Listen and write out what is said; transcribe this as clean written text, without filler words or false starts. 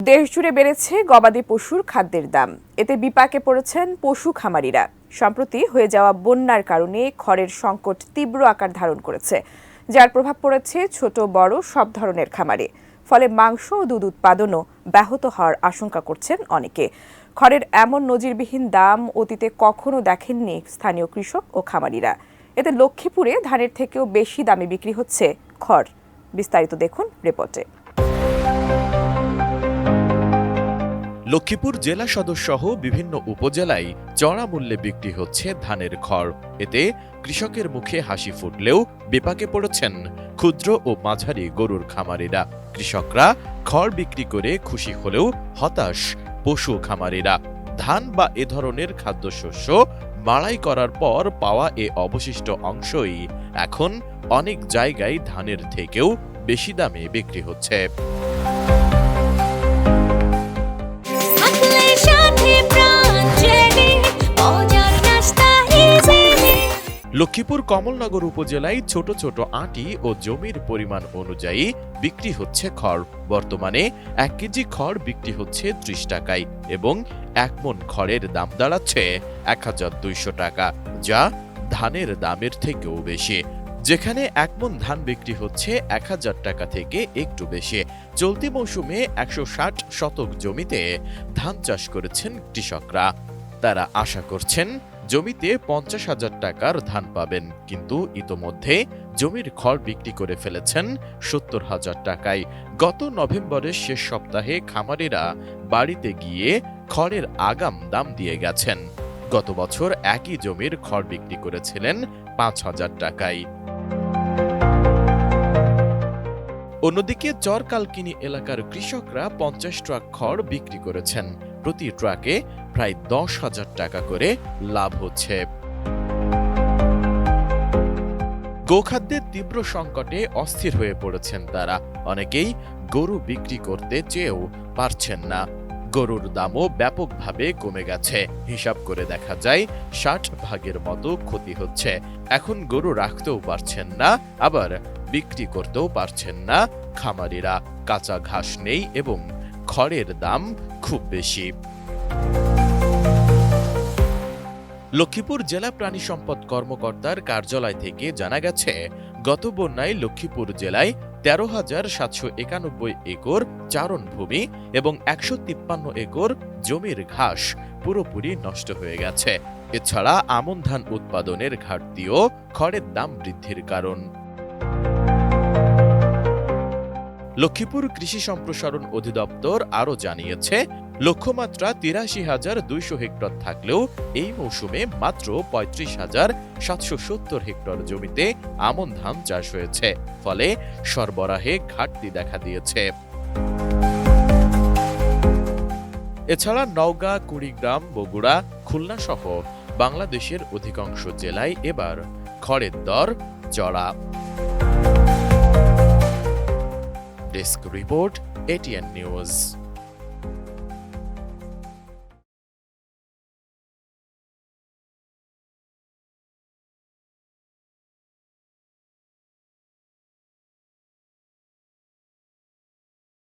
দেশজুড়ে বেড়েছে গবাদি পশুর খাদ্যের দাম। এতে বিপাকে পড়েছেন পশু খামারিরা। সম্প্রতি হয়ে যাওয়া বন্যার কারণে খড়ের সংকট তীব্র আকার ধারণ করেছে, যার প্রভাব পড়েছে ছোট বড় সব ধরনের খামারে। ফলে মাংস ও দুধ উৎপাদনও ব্যাহত হওয়ার আশঙ্কা করছেন অনেকে। খড়ের এমন নজিরবিহীন দাম অতীতে কখনো দেখেননি স্থানীয় কৃষক ও খামারিরা। এতে লক্ষ্মীপুরে ধানের থেকেও বেশি দামে বিক্রি হচ্ছে খড়। বিস্তারিত দেখুন রিপোর্টে। লক্ষ্মীপুর জেলা সদর সহ বিভিন্ন উপজেলায় চড়া মূল্যে বিক্রি হচ্ছে ধানের খড়। এতে কৃষকের মুখে হাসি ফুটলেও বিপাকে পড়েছেন ক্ষুদ্র ও মাঝারি গরুর খামারিরা। কৃষকরা খড় বিক্রি করে খুশি হলেও হতাশ পশু খামারিরা। ধান বা এ ধরনের খাদ্যশস্য মাড়াই করার পর পাওয়া এ অবশিষ্ট অংশই এখন অনেক জায়গায় ধানের থেকেও বেশি দামে বিক্রি হচ্ছে। লক্ষ্মীপুর কমলনগর উপজেলায় ছোট ছোট আঁটি ও জমির পরিমাণ অনুযায়ী বিক্রি হচ্ছে খড়। বর্তমানে 1 কেজি খড় বিক্রি হচ্ছে 30 টাকায় এবং 1 মণ খড়ের দাম দাঁড়াচ্ছে 1200 টাকা, যা ধানের দামের থেকেও বেশি। যেখানে 1 মণ ধান বিক্রি হচ্ছে 1000 টাকা থেকে একটু বেশি। চলতি মৌসুমে 160 শতক জমিতে ধান চাষ করেছেন কৃষকরা। তারা আশা করছেন জমিতে 50,000 টাকার ধান পাবেন, কিন্তু ইতোমধ্যে জমির খড় বিক্রি করে ফেলেছেন 70,000 টাকায়। গত নভেম্বরের শেষ সপ্তাহে খামারিরা বাড়িতে গিয়ে খড়ের আগাম দাম দিয়ে গেছেন। গত বছর একই জমির খড় বিক্রি করেছিলেন 5,000 টাকায়। অন্যদিকে চরকালকিনি এলাকার কৃষকরা 50 ট্রাক খড় বিক্রি করেছেন। প্রতি ট্রাকে প্রায় 10,000 টাকা করে লাভ হচ্ছে। গোখাদ্যের তীব্র সংকটে অস্থির হয়ে পড়েছেন তারা। অনেকেই গরু বিক্রি করতে চেয়েও পারছেন না। গরুর দামও ব্যাপকভাবে কমে গেছে। হিসাব করে দেখা যায় 60 ভাগের মতো ক্ষতি হচ্ছে। এখন গরু রাখতেও পারছেন না, আবার বিক্রি করতেও পারছেন না খামারিরা। কাঁচা ঘাস নেই এবং খড়ের দাম খুব বেশি। লক্ষ্মীপুর জেলা প্রাণী সম্পদ কর্মকর্তার কার্যালয় থেকে জানা গেছে, গত বন্যায় লক্ষ্মীপুর জেলায় 13,791 একর চারণভূমি এবং 153 একর জমির ঘাস পুরোপুরি নষ্ট হয়ে গেছে। এছাড়া আমন ধান উৎপাদনের ঘাটতিও খড়ের দাম বৃদ্ধির কারণ। লক্ষ্মীপুর কৃষি সম্প্রসারণ অধিদপ্তর আরও জানিয়েছে, লক্ষ্যমাত্রা 83,200 হেক্টর থাকলেও এই মৌসুমে মাত্র 35,770 হেক্টর জমিতে আমন ধান চাষ হয়েছে। ফলে সরবরাহে ঘাটতি দেখা দিয়েছে। এছাড়া নওগাঁ, কুড়িগ্রাম, বগুড়া, খুলনা সহ বাংলাদেশের অধিকাংশ জেলায় এবার খড়ের দর চড়া। Desk report, ATN news.